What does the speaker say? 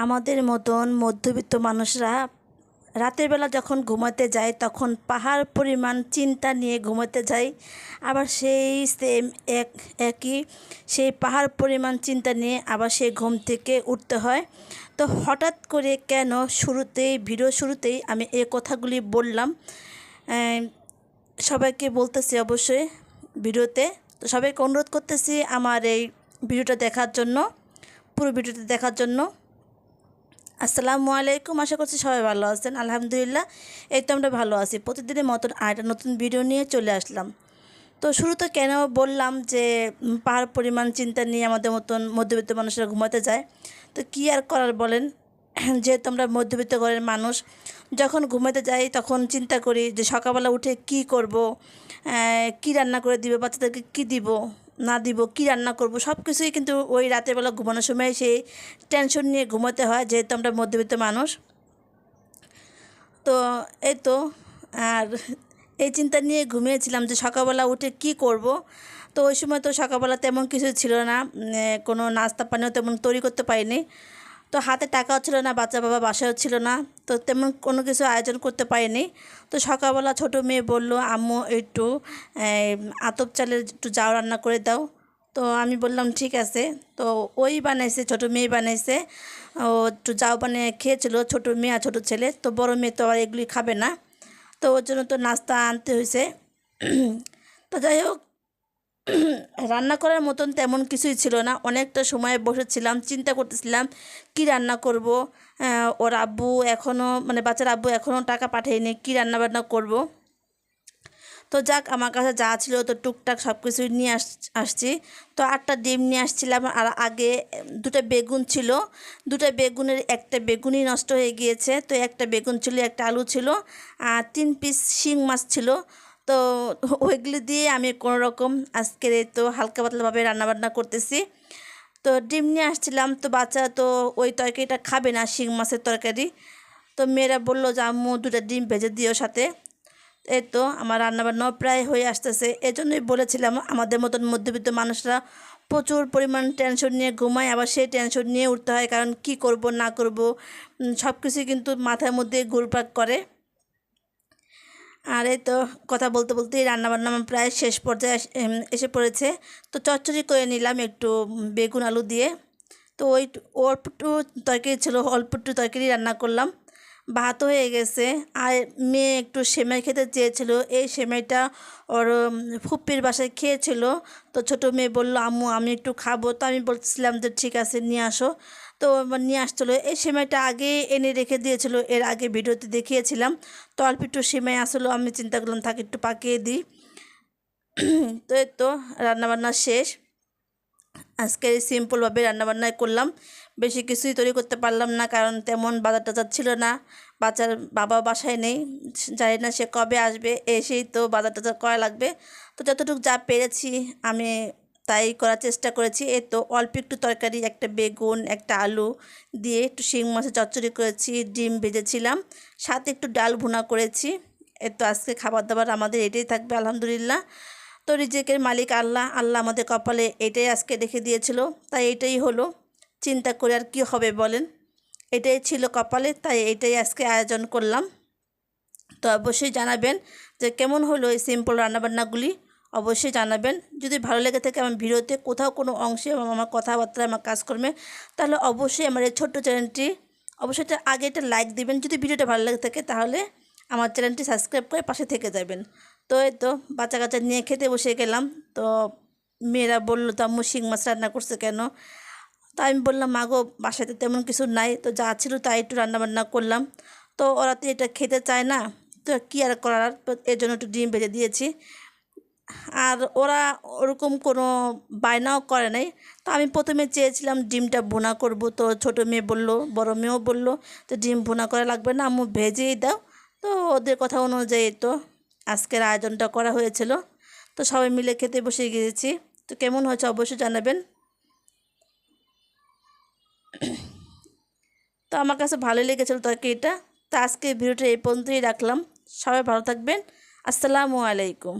আমাদের মতন মধ্যবিত্ত মানুষরা রাতের বেলা যখন ঘুমাতে যায় তখন পাহাড় পরিমাণ চিন্তা নিয়ে ঘুমাতে যায়। আবার সেই সেম একই সেই পাহাড় পরিমাণ চিন্তা নিয়ে আবার সেই ঘুম থেকে উঠতে হয়। তো হঠাৎ করে কেন ভিডিও শুরুতেই আমি এই কথাগুলি বললাম, সবাইকে বলতেছি অবশ্যই ভিডিওতে। তো সবাইকে অনুরোধ করতেছি আমার এই ভিডিওটা দেখার জন্য, পুরো ভিডিওটা দেখার জন্য। আসসালামু আলাইকুম, আশা করছি সবাই ভালো আছেন। আলহামদুলিল্লাহ, এই তো আমরা ভালো আছি। প্রতিদিনের মতন আরেকটা নতুন ভিডিও নিয়ে চলে আসলাম। তো শুরুতে কেন বললাম যে পাহাড় পরিমাণ চিন্তা নিয়ে আমাদের মতন মধ্যবিত্ত মানুষরা ঘুমাতে যায়। তো কী আর করার বলেন, যেহেতু আমরা মধ্যবিত্ত ঘরের মানুষ, যখন ঘুমাতে যাই তখন চিন্তা করি যে সকালবেলা উঠে কি করব, কি রান্না করে দিব, বাচ্চাদেরকে কি দিব না দিব, কি রান্না করব, সব কিছুই কিন্তু ওই রাতের বেলা ঘুমানোর সময় সেই টেনশন নিয়ে ঘুমাতে হয়, যেহেতু আমরা মধ্যবিত্ত মানুষ। তো এই তো, আর এই চিন্তা নিয়ে ঘুমিয়েছিলাম যে সকালবেলা উঠে কি করব। তো ওই সময় তো সকালবেলা তেমন কিছু ছিল না, কোনো নাস্তা পানিও তেমন তৈরি করতে পারিনি। তো হাতে টাকাও ছিল না, বাচ্চা বাবা বাসায়ও ছিল না, তো তেমন কোনো কিছু আয়োজন করতে পারিনি। তো সকালবেলা ছোটো মেয়ে বলল, আম্মু একটু আতপ চালের একটু জাউ রান্না করে দাও। তো আমি বললাম ঠিক আছে। তো ওই বানাইছে, ছোটো মেয়ে বানাইছে। ও একটু জাউ বানিয়ে খেয়েছিল, ছোটো মেয়ে আর ছোটো ছেলে। তো বড় মেয়ে তো আর এগুলি খাবে না, তো ওর জন্য তো নাস্তা আনতে হয়েছে। তো যাই হোক, রান্না করার মতন তেমন কিছুই ছিল না। অনেকটা সময় বসেছিলাম, চিন্তা করতেছিলাম কি রান্না করব। ওর আব্বু এখনও, মানে বাচ্চার আব্বু এখনও টাকা পাঠায়নি, কী রান্নাবান্না করব। তো যাক, আমার কাছে যা ছিল তো টুকটাক সব কিছু নিয়ে আসছি। তো 8টা ডিম নিয়ে আসছিলাম, আর আগে 2টা বেগুন ছিল। 2টা বেগুনের একটা বেগুনই নষ্ট হয়ে গিয়েছে। তো একটা বেগুন ছিল, একটা আলু ছিল, আর 3 পিস শিং মাছ ছিল। তো ওইগুলো দিয়ে আমি কোনো রকম আজকের এই তো হালকা পাতলাভাবে রান্নাবান্না করতেছি। তো ডিম নিয়ে আসছিলাম, তো বাচ্চা তো ওই তরকারিটা খাবে না, শিং মাছের তরকারি। তো মেয়েরা বললো যে আম্মু 2টা ডিম ভেজে দিও সাথে। এই তো আমার রান্নাবান্নাও প্রায় হয়ে আসতেছে। এজন্যই বলেছিলাম আমাদের মতন মধ্যবিত্ত মানুষরা প্রচুর পরিমাণ টেনশন নিয়ে ঘুমায়, আবার সেই টেনশন নিয়ে উঠতে হয়, কারণ কি করব না করব সব কিছুই কিন্তু মাথার মধ্যে ঘুরপাক করে। আর এই তো কথা বলতে বলতেই রান্নাবান্না আমার প্রায় শেষ পর্যায়ে এসে পড়েছে। তো চচ্চড়ি করে নিলাম একটু বেগুন আলু দিয়ে। তো ওই অল্প একটু তরকারি ছিল, অল্প একটু তরকারি রান্না করলাম, ভাত হয়ে গেছে। আর মেয়ে একটু সেমাই খেতে চেয়েছিল, এই সেমাইটা ওর ফুপ্পির বাসায় খেয়েছিল। তো ছোটো মেয়ে বলল, আম্মু আমি একটু খাবো। তো আমি বলছিলাম যে ঠিক আছে নিয়ে আসো। তো নিয়ে আসছিলো, এই সেমাইটা আগে এনে রেখে দিয়েছিল, এর আগে ভিডিওতে দেখিয়েছিলাম। তো অল্প একটু সেমাই আসলো, আমি চিন্তা করলাম থাক একটু পাকিয়ে দিই। তো এই তো রান্নাবান্না শেষ। আজকে সিম্পলভাবে রান্নাবান্নাই করলাম, বেশি কিছুই তৈরি করতে পারলাম না, কারণ তেমন বাজার টাজার ছিল না। বাচ্চার বাবা বাসায় নেই, জানি না সে কবে আসবে, এসেই তো বাজার টাজার করা লাগবে। তো যতটুকু যা পেরেছি আমি তাই করার চেষ্টা করেছি। এই তো অল্প একটু তরকারি, একটা বেগুন একটা আলু দিয়ে একটু শিং মাছের চচ্চড়ি করেছি, ডিম ভেজেছিলাম, সাথে একটু ডাল ভুনা করেছি। এই তো আজকে খাবার দাবার আমাদের এটাই থাকবে আলহামদুলিল্লাহ। তো রিজিকের মালিক আল্লাহ, আল্লাহ আমাদের কপালে এটাই আজকে রেখে দিয়েছিল, তাই এটাই হলো। চিন্তা করে আর কি হবে বলেন, এটাই ছিল কপালে, তাই এটাই আজকে আয়োজন করলাম। তো অবশ্যই জানাবেন যে কেমন হলো এই সিম্পল রান্নাবান্নাগুলি, অবশ্যই জানাবেন। যদি ভালো লেগে থাকে আমার ভিডিওতে কোথাও কোনো অংশে আমার কথাবার্তা, আমার কাজকর্মে, তাহলে অবশ্যই আমার এই ছোট্ট চ্যানেলটি অবশ্যই আগে একটা লাইক দিবেন। যদি ভিডিওটা ভালো লেগে থাকে তাহলে আমার চ্যানেলটি সাবস্ক্রাইব করে পাশে থেকে যাবেন। তো এই তো বাচ্চা কাচ্চা নিয়ে খেতে বসে গেলাম। তো মেয়েরা বললো, তো আম্মু শিং মাছ রান্না করছে কেন? তো আমি বললাম, মা গো বাসাতে তেমন কিছু নাই, তো যা ছিল তাই একটু রান্নাবান্না করলাম। তো ওরা তো এটা খেতে চায় না, তো কী আর করার, তো এর জন্য একটু ডিম ভেজে দিয়েছি। আর ওরা ওরকম কোনো বায়নাও করে নাই। তো আমি প্রথমে চেয়েছিলাম ডিমটা ভুনা করব, তো ছোটো মেয়ে বলল, বড় মেয়েও বলল তো ডিম ভুনা করা লাগবে না আম্মু, ভেজেই দাও। তো ওদের কথা অনুযায়ী তো আজকের আয়োজনটা করা হয়েছিল। তো সবাই মিলে খেতে বসে গিয়েছি। তো কেমন হয়েছে অবশ্যই জানাবেন। তো আমার কাছে ভালোই লেগেছিলো তরকারিটা। তো আজকে ভিডিওটা এই পর্যন্তই রাখলাম। সবাই ভালো থাকবেন। আসসালামু আলাইকুম।